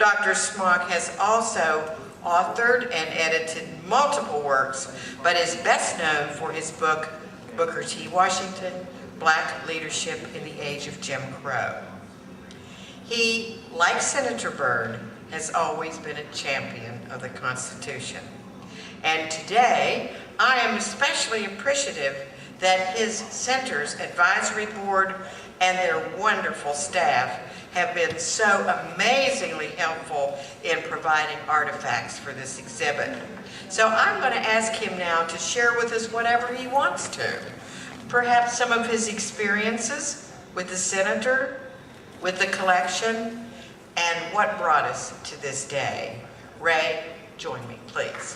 Dr. Smock has also authored and edited multiple works, but is best known for his book, Booker T. Washington, Black Leadership in the Age of Jim Crow. He, like Senator Byrd, has always been a champion of the Constitution. And today, I am especially appreciative that his center's advisory board and their wonderful staff have been so amazingly helpful in providing artifacts for this exhibit. So I'm going to ask him now to share with us whatever he wants to. Perhaps some of his experiences with the senator, with the collection, and what brought us to this day. Ray, join me, please.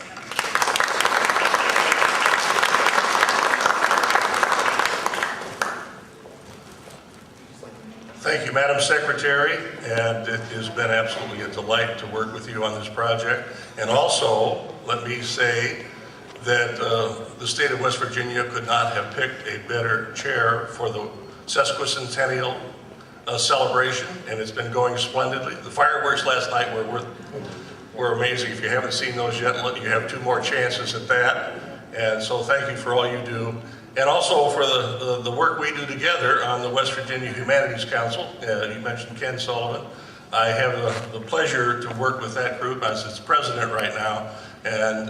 Thank you, Madam Secretary, and it has been absolutely a delight to work with you on this project. And also, let me say that the state of West Virginia could not have picked a better chair for the sesquicentennial celebration, and it's been going splendidly. The fireworks last night were amazing. If you haven't seen those yet, you have 2 more chances at that. And so thank you for all you do. And also for the work we do together on the West Virginia Humanities Council. You mentioned Ken Sullivan. I have the pleasure to work with that group as its president right now. And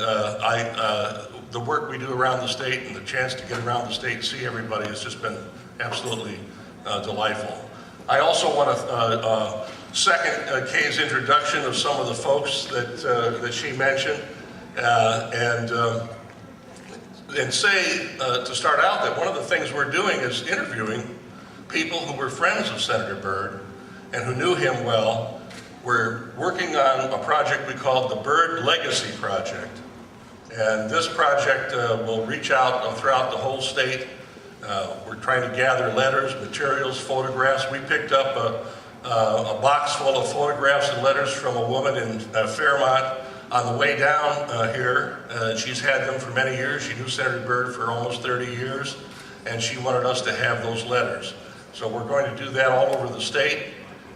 the work we do around the state and the chance to get around the state and see everybody has just been absolutely delightful. I also want to second Kay's introduction of some of the folks that she mentioned. And say, to start out, that one of the things we're doing is interviewing people who were friends of Senator Byrd and who knew him well. We're working on a project we call the Byrd Legacy Project. And this project will reach out throughout the whole state. We're trying to gather letters, materials, photographs. We picked up a box full of photographs and letters from a woman in Fairmont on the way down here. She's had them for many years. She knew Senator Byrd for almost 30 years, and she wanted us to have those letters. So we're going to do that all over the state.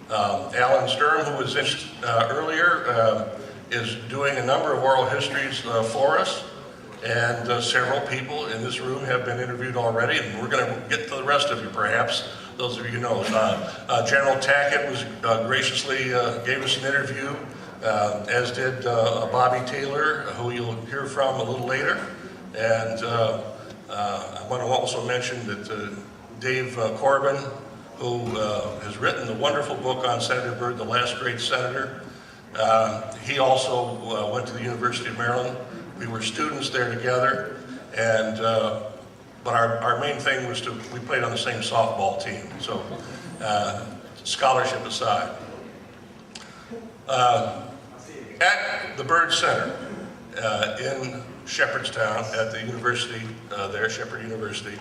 Alan Sturm, who was in earlier, is doing a number of oral histories for us, and several people in this room have been interviewed already, and we're going to get to the rest of you, perhaps, those of you know. General Tackett was graciously gave us an interview, as did Bobby Taylor, who you'll hear from a little later. And I want to also mention that Dave Corbin, who has written the wonderful book on Senator Byrd, The Last Great Senator. He also went to the University of Maryland. We were students there together, and but our main thing was we played on the same softball team, so scholarship aside. At the Byrd Center in Shepherdstown at the university there, Shepherd University,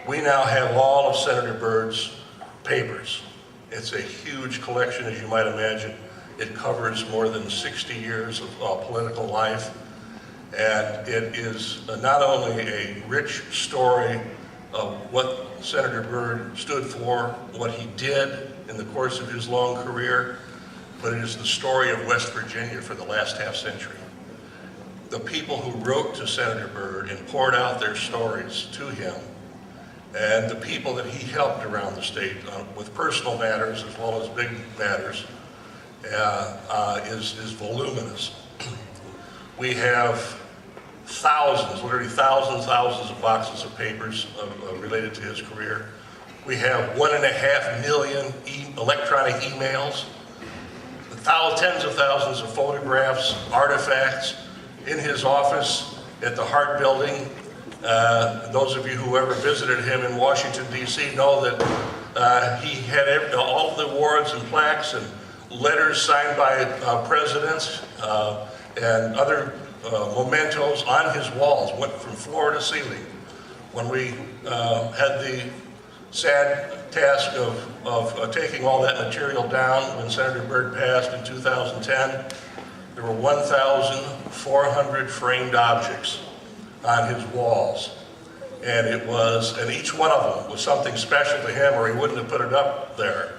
we now have all of Senator Byrd's papers. It's a huge collection, as you might imagine. It covers more than 60 years of political life, and it is not only a rich story of what Senator Byrd stood for, what he did in the course of his long career, but it is the story of West Virginia for the last half century. The people who wrote to Senator Byrd and poured out their stories to him, and the people that he helped around the state with personal matters as well as big matters, is voluminous. We have thousands, literally thousands of boxes of papers related to his career. We have 1.5 million electronic emails, tens of thousands of photographs, artifacts in his office at the Hart Building. Those of you who ever visited him in Washington, D.C. know that he had all of the awards and plaques and letters signed by presidents and other mementos on his walls, went from floor to ceiling. When we had the sad task of taking all that material down when Senator Byrd passed in 2010, there were 1,400 framed objects on his walls. And each one of them was something special to him, or he wouldn't have put it up there.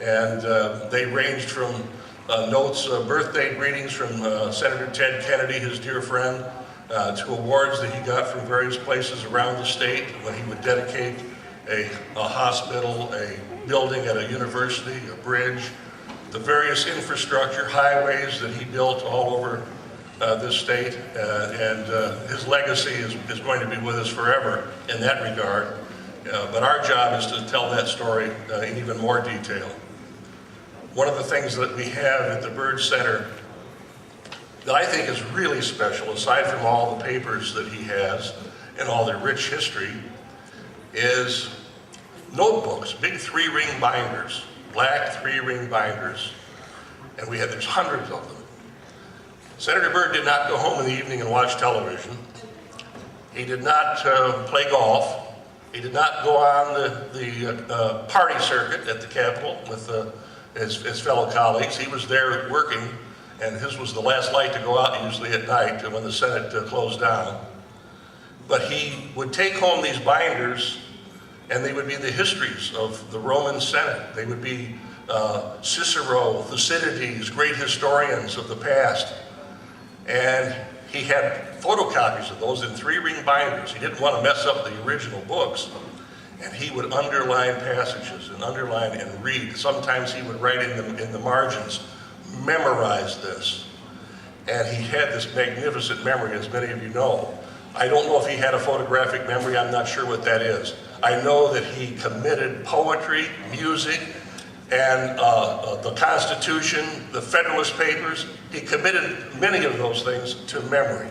And they ranged from notes, birthday greetings from Senator Ted Kennedy, his dear friend, to awards that he got from various places around the state when he would dedicate a hospital, a building at a university, a bridge, the various infrastructure, highways that he built all over this state, and his legacy is going to be with us forever in that regard. But our job is to tell that story in even more detail. One of the things that we have at the Byrd Center that I think is really special, aside from all the papers that he has and all their rich history, is notebooks, big 3-ring binders, black 3-ring binders, and there's hundreds of them. Senator Byrd did not go home in the evening and watch television. He did not play golf. He did not go on the party circuit at the Capitol with his fellow colleagues. He was there working, and his was the last light to go out usually at night when the Senate closed down. But he would take home these binders, and they would be the histories of the Roman Senate. They would be Cicero, Thucydides, great historians of the past. And he had photocopies of those in 3-ring binders. He didn't want to mess up the original books. And he would underline passages and underline and read. Sometimes he would write in the margins, memorize this. And he had this magnificent memory, as many of you know. I don't know if he had a photographic memory. I'm not sure what that is. I know that he committed poetry, music, and the Constitution, the Federalist Papers. He committed many of those things to memory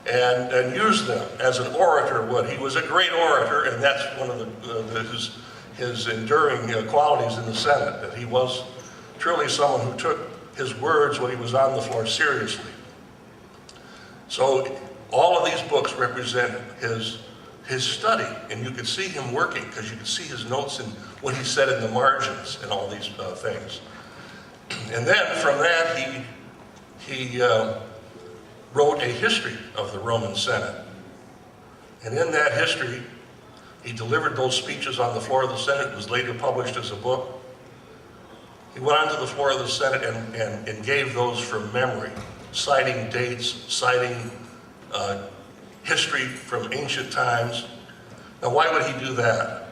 and used them as an orator would. He was a great orator, and that's one of his enduring qualities in the Senate, that he was truly someone who took his words when he was on the floor seriously. So all of these books represent his study, and you could see him working because you could see his notes and what he said in the margins and all these things. And then from that, he wrote a history of the Roman Senate. And in that history, he delivered those speeches on the floor of the Senate. It was later published as a book. He went onto the floor of the Senate and gave those from memory, citing dates, citing history from ancient times. Now, why would he do that?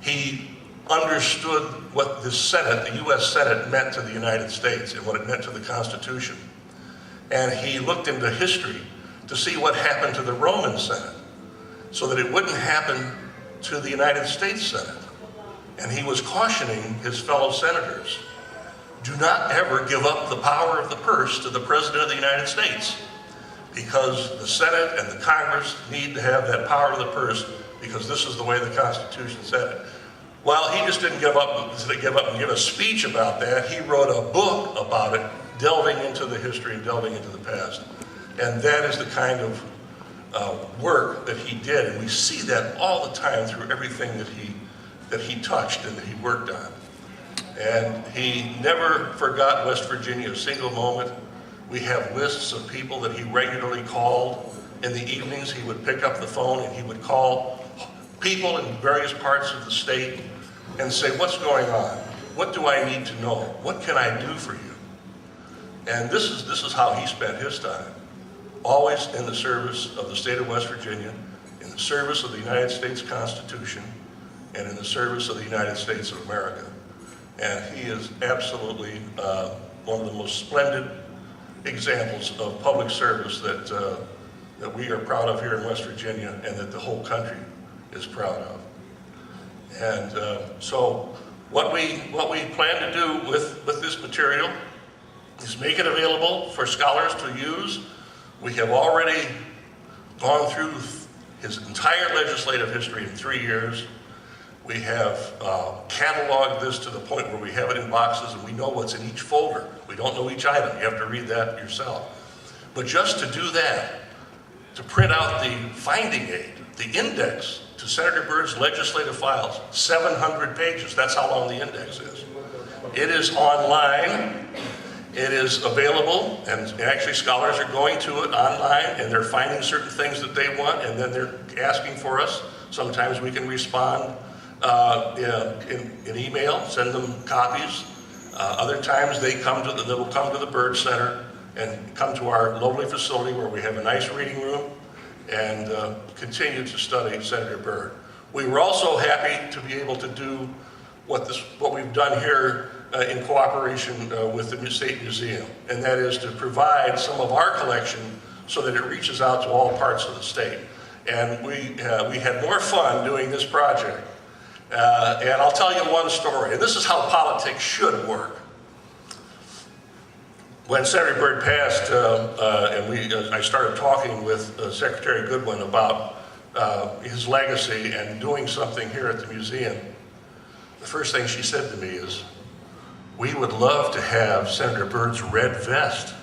He understood what the Senate, the U.S. Senate, meant to the United States and what it meant to the Constitution. And he looked into history to see what happened to the Roman Senate so that it wouldn't happen to the United States Senate. And he was cautioning his fellow senators, do not ever give up the power of the purse to the President of the United States, because the Senate and the Congress need to have that power of the purse, because this is the way the Constitution said it. Well, he just didn't give up and give a speech about that. He wrote a book about it, delving into the history and delving into the past. And that is the kind of work that he did, and we see that all the time through everything that he touched and that he worked on. And he never forgot West Virginia a single moment. We have lists of people that he regularly called. In the evenings, he would pick up the phone and he would call people in various parts of the state and say, what's going on? What do I need to know? What can I do for you? And this is how he spent his time. Always in the service of the state of West Virginia, in the service of the United States Constitution, and in the service of the United States of America. And he is absolutely one of the most splendid examples of public service that we are proud of here in West Virginia and that the whole country is proud of. And so what we plan to do with this material is make it available for scholars to use. We have already gone through his entire legislative history in 3 years. We have cataloged this to the point where we have it in boxes and we know what's in each folder. We don't know each item. You have to read that yourself. But just to do that, to print out the finding aid, the index to Senator Byrd's legislative files, 700 pages. That's how long the index is. It is online. It is available, and actually scholars are going to it online, and they're finding certain things that they want, and then they're asking for us. Sometimes we can respond in email, send them copies. Other times they will come to the Byrd Center and come to our lovely facility where we have a nice reading room and continue to study Senator Byrd. We were also happy to be able to do what we've done here in cooperation with the State Museum, and that is to provide some of our collection so that it reaches out to all parts of the state. And we had more fun doing this project. And I'll tell you one story, and this is how politics should work. When Senator Byrd passed, and I started talking with Secretary Goodwin about his legacy and doing something here at the museum, the first thing she said to me is, "We would love to have Senator Byrd's red vest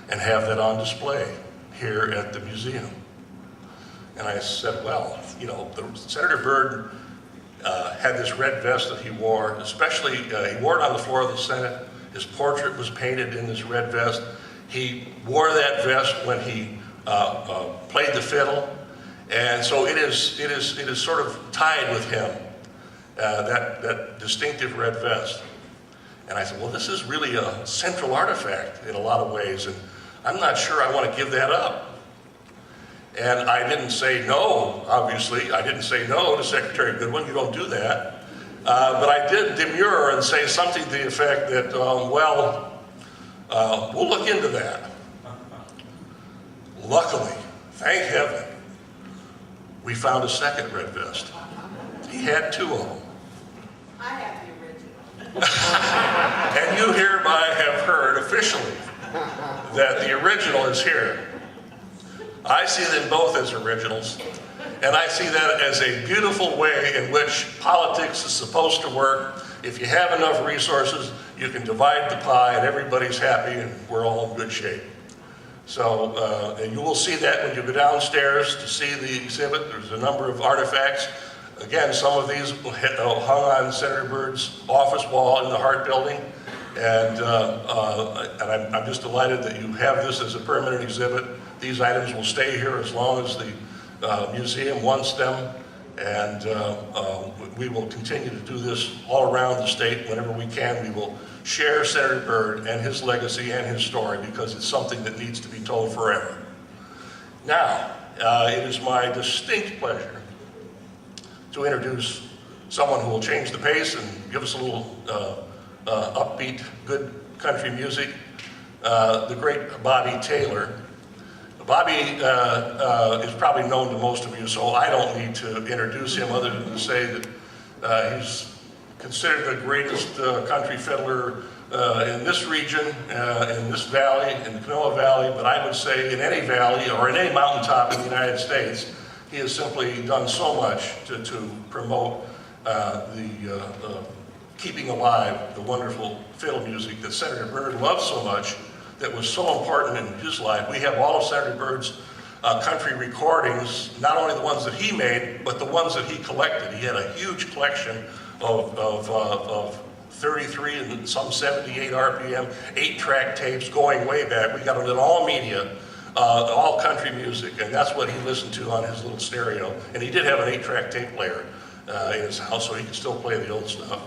and have that on display here at the museum." And I said, well, you know, Senator Byrd had this red vest that he wore, especially, he wore it on the floor of the Senate. His portrait was painted in this red vest. He wore that vest when he played the fiddle. And so it is sort of tied with him, that distinctive red vest. And I said, well, this is really a central artifact in a lot of ways, and I'm not sure I want to give that up. And I didn't say no, obviously. I didn't say no to Secretary Goodwin, you don't do that. But I did demur and say something to the effect that, we'll look into that. Luckily, thank heaven, we found a second red vest. He had two of them. I have the original. And you hereby have heard officially that the original is here. I see them both as originals, and I see that as a beautiful way in which politics is supposed to work. If you have enough resources, you can divide the pie and everybody's happy and we're all in good shape. So, and you will see that when you go downstairs to see the exhibit. There's a number of artifacts. Again, some of these hung on Senator Byrd's office wall in the Hart Building. And I'm just delighted that you have this as a permanent exhibit. These items will stay here as long as the museum wants them. And we will continue to do this all around the state whenever we can. We will share Senator Byrd and his legacy and his story because it's something that needs to be told forever. Now, it is my distinct pleasure to introduce someone who will change the pace and give us a little upbeat, good country music, the great Bobby Taylor. Bobby is probably known to most of you, so I don't need to introduce him other than to say that he's considered the greatest country fiddler in this region, in this valley, in the Kanawha Valley, but I would say in any valley or in any mountaintop in the United States. He has simply done so much to promote keeping alive the wonderful fiddle music that Senator Byrd loved so much, that was so important in his life. We have all of Senator Byrd's country recordings, not only the ones that he made, but the ones that he collected. He had a huge collection of 33 and some 78 RPM, 8-track tapes going way back. We got it in all media, all country music, and that's what he listened to on his little stereo. And he did have an 8-track tape player in his house, so he could still play the old stuff.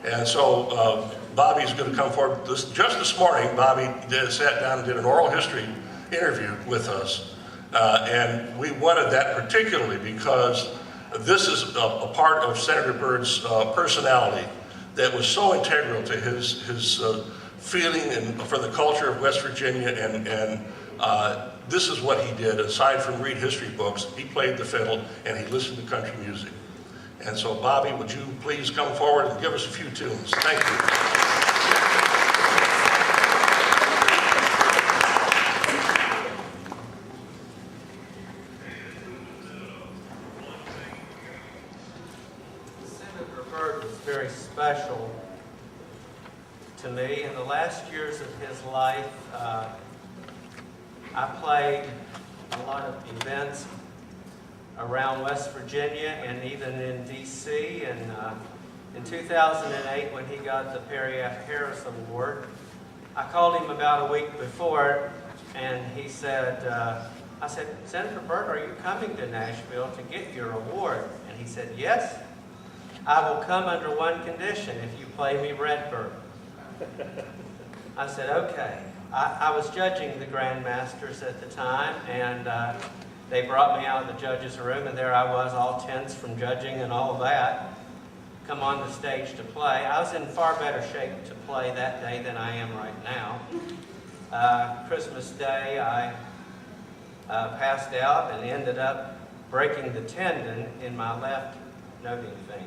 And so Bobby's going to come forward. Just this morning, Bobby sat down and did an oral history interview with us. And we wanted that particularly because this is a part of Senator Byrd's personality that was so integral to his feeling and for the culture of West Virginia. And this is what he did. Aside from read history books, he played the fiddle and he listened to country music. And so, Bobby, would you please come forward and give us a few tunes? Thank you. Senator Byrd was very special to me. In the last years of his life, I played a lot of events around West Virginia and even in D.C. And in 2008, when he got the Perry F. Harris Award, I called him about a week before, and he said, I said, Senator Byrd, are you coming to Nashville to get your award? And he said, yes, I will come under one condition, if you play me Redbird. I said, okay. I was judging the Grandmasters at the time, and they brought me out of the judge's room, and there I was, all tense from judging and all that. Come on the stage to play. I was in far better shape to play that day than I am right now. Christmas Day, I passed out and ended up breaking the tendon in my left noting finger.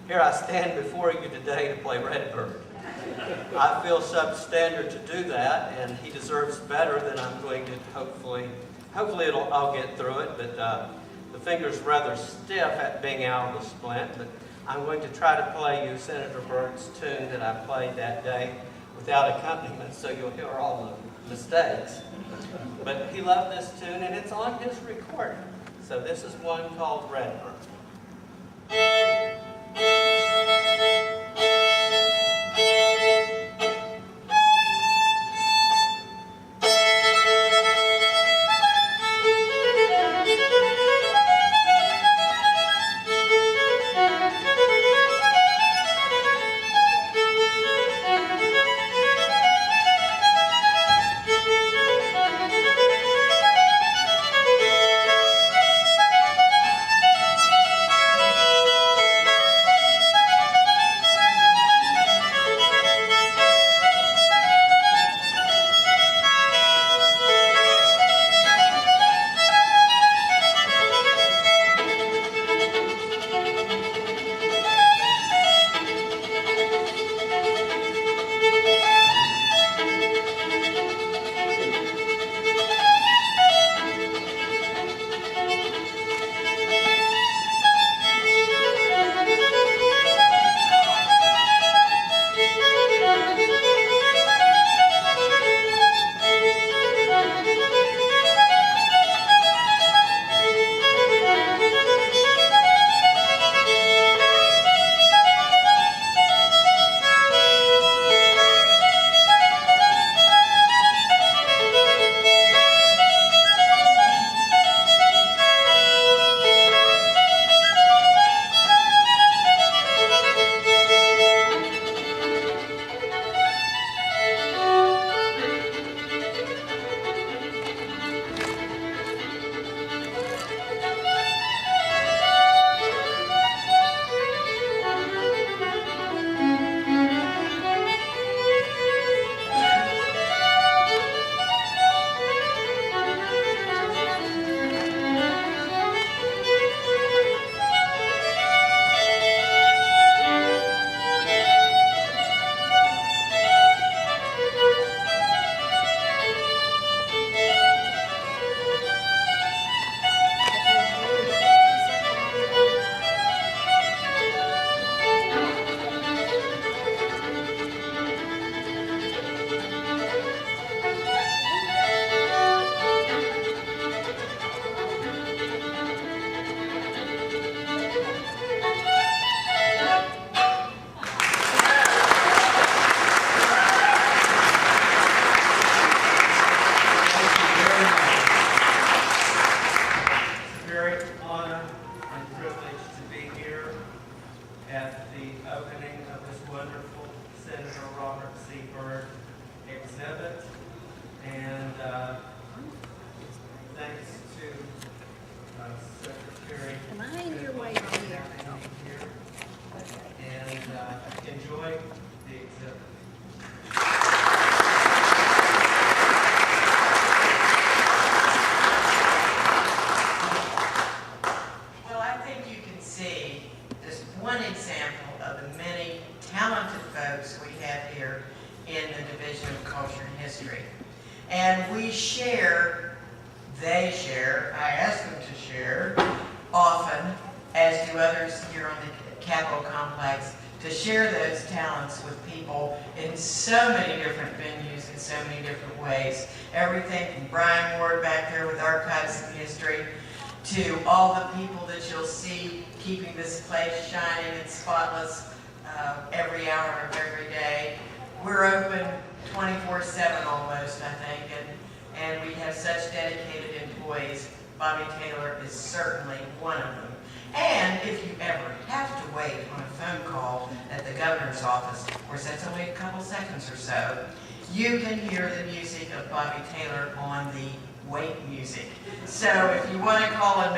Here I stand before you today to play Redbird. I feel substandard to do that, and he deserves better than I'm going to hopefully I'll get through it, but the finger's rather stiff at being out of the splint, but I'm going to try to play you Senator Byrd's tune that I played that day without accompaniment, so you'll hear all the mistakes. But he loved this tune, and it's on his recording. So this is one called Redbird. Byrd exhibit, and thanks to Secretary. Am I in your way here? And enjoy the exhibit. Well, I think you can see just one example of the many talented folks we have here in the Division of Culture and History. And we share, they share, I ask them to share often, as do others here on the Capitol Complex, to share those talents with people in so many different venues, in so many different ways. Everything from Brian Ward back there with Archives of History, to all the people that you'll see keeping this place shining and spotless every hour of every day. We're open 24/7 almost, I think, and we have such dedicated employees. Bobby Taylor is certainly one of them. And if you ever have to wait on a phone call at the governor's office course that's only a couple seconds or so, you can hear the music of Bobby Taylor on the wait music. So if you want to call and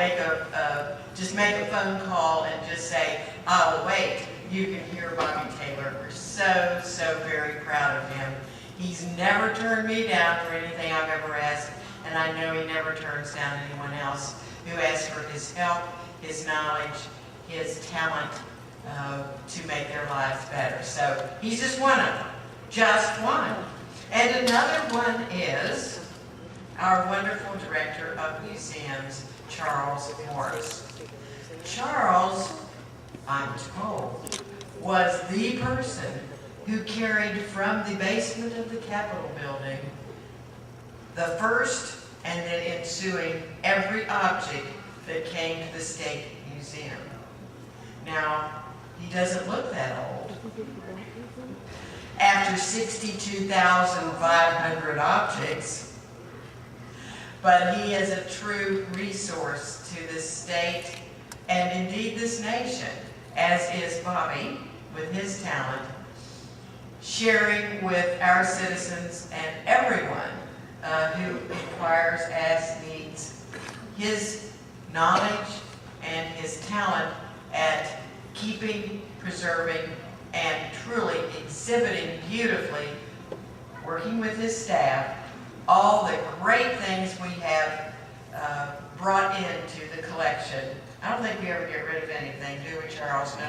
just make a phone call and just say, "I'll wait," you can hear Bobby Taylor. We're so, so very proud of him. He's never turned me down for anything I've ever asked, and I know he never turns down anyone else who asks for his help, his knowledge, his talent to make their lives better. So he's just one of them, just one. And another one is our wonderful director of museums, Charles Morris. Charles, I'm told, was the person who carried from the basement of the Capitol building the first and then ensuing every object that came to the State Museum. Now, he doesn't look that old. After 62,500 objects, but he is a true resource to this state and indeed this nation, as is Bobby with his talent, sharing with our citizens and everyone who inquires, asks, needs, his knowledge and his talent at keeping, preserving, and truly exhibiting beautifully, working with his staff, all the great things we have brought into the collection. I don't think we ever get rid of anything, do we, Charles? No.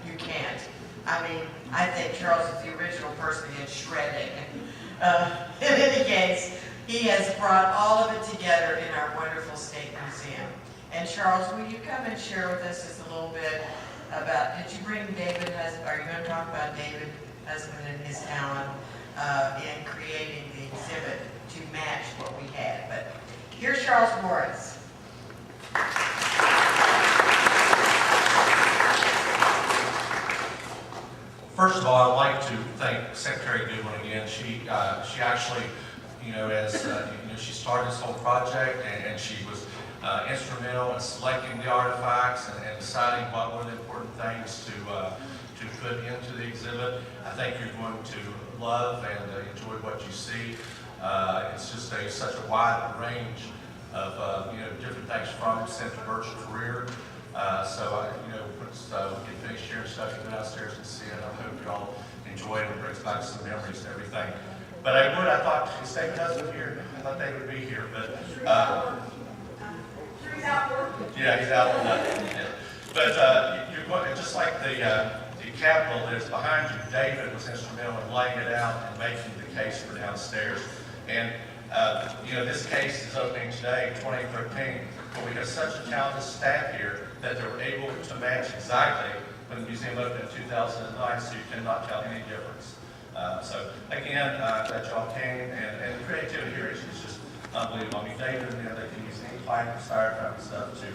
You can't. I mean, I think Charles is the original person in shredding. In any case, he has brought all of it together in our wonderful State Museum. And Charles, will you come and share with us just a little bit about, did you bring David Husband, are you going to talk about David Husband and his talent in creating the exhibit to match what we had? But here's Charles Morris. First of all, I'd like to thank Secretary Goodwin again. She actually, she started this whole project, and she was instrumental in selecting the artifacts and deciding what were the important things to put into the exhibit. I think you're going to love and enjoy what you see. It's just such a wide range of different things from Senator Byrd's career. Once we get finished sharing stuff, you go downstairs and see it. I hope you all enjoy it. It brings back some memories and everything. But I thought, is David Husband here? I thought they would be here, but He's out working. yeah, he's out on that. But you're going, just like the Capitol that is behind you, David was instrumental in laying it out and making the case for downstairs. And this case is opening today, 2013, but we have such a talented staff here that they were able to match exactly when the museum opened in 2009, so you cannot tell any difference. So again, that y'all came, and the creativity here is just unbelievable. I mean, David and they can use any type of styrofoam and stuff to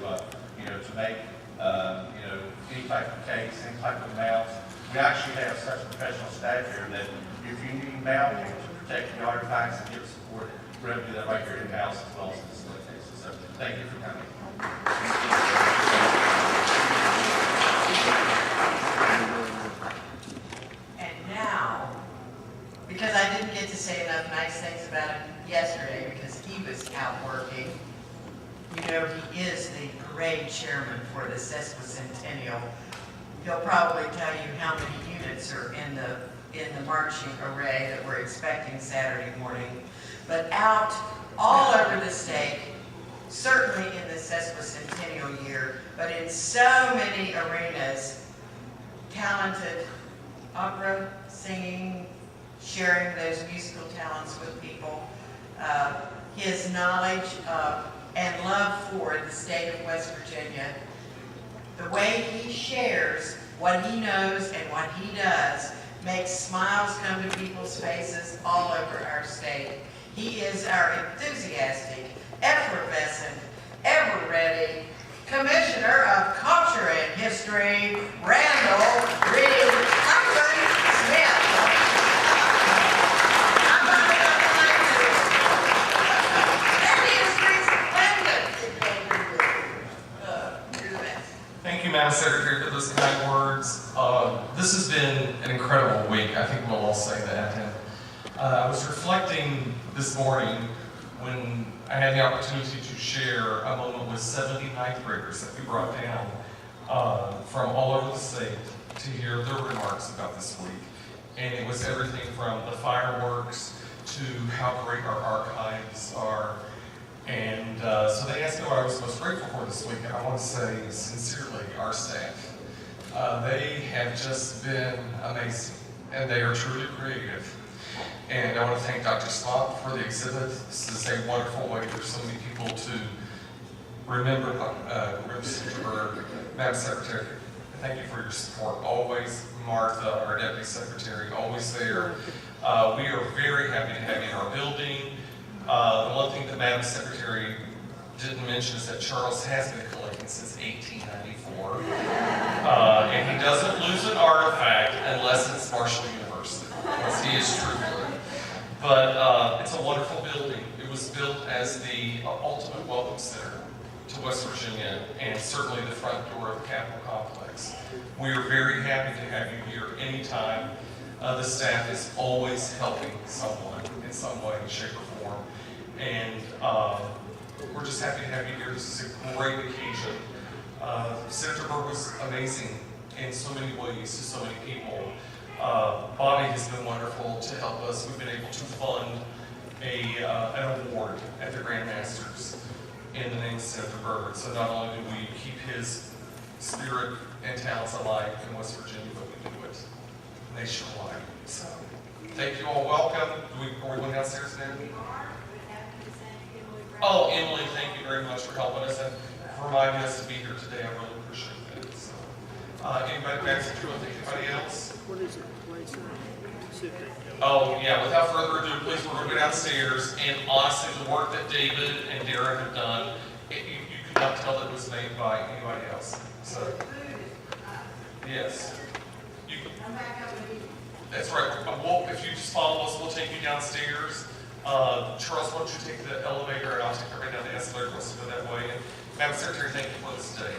make any type of case, any type of mounts. We actually have such a professional staff here that if you need mounting to protect the artifacts and give support, we're able to do that right here in-house as well as in facilities. So thank you for coming. And now, because I didn't get to say enough nice things about him yesterday because he was out working, he is the parade chairman for the sesquicentennial. He'll probably tell you how many units are in the marching array that we're expecting Saturday morning. But out all over the state, certainly in the sesquicentennial year, but in so many arenas, talented opera, singing, sharing those musical talents with people, his knowledge of and love for the state of West Virginia, the way he shares what he knows and what he does makes smiles come to people's faces all over our state. He is our enthusiastic, effervescent, ever-ready Commissioner of Culture and History, Randall Reed Smith. I'm going to go behind you. And he is You're the best. Thank you, Madam Secretary, for those kind words. This has been an incredible week. I think we'll all say that. And I was reflecting this morning when I had the opportunity to share a moment with 70 ninth graders that we brought down from all over the state to hear their remarks about this week. And it was everything from the fireworks to how great our archives are. And so they asked me what I was most grateful for this week, and I want to say sincerely our staff. They have just been amazing, and they are truly creative. And I want to thank Dr. Slop for the exhibit. This is a wonderful way for so many people to remember Senator Byrd. Madam Secretary, thank you for your support always. Martha, our Deputy Secretary, always there. We are very happy to have you in our building. The one thing that Madam Secretary didn't mention is that Charles has been collecting since 1894. And he doesn't lose an artifact unless it's Marshall University, because he is true blue. But it's a wonderful building. It was built as the ultimate welcome center to West Virginia, and certainly the front door of the Capitol Complex. We are very happy to have you here anytime. The staff is always helping someone in some way, shape, or form. And we're just happy to have you here. This is a great occasion. Senator Byrd was amazing in so many ways to so many people. Bobby has been wonderful to help us. We've been able to fund an award at the Grand Masters in the name of Senator Byrd. So not only do we keep his spirit and talents alive in West Virginia, but we do it nationwide. So thank you all. Welcome. Are we going downstairs now? Oh, Emily, thank you very much for helping us and for reminding us to be here today. I really appreciate that. So, anybody back to anybody else? What is it? Oh, yeah, without further ado, please, we're going to go downstairs, and honestly, the work that David and Derek have done, you could not tell that it was made by anybody else. So, yes. That's right. If you just follow us, we'll take you downstairs. Charles, why don't you take the elevator, and I'll take everybody down the escalator. Let's go that way. And Madam Secretary, thank you for this day.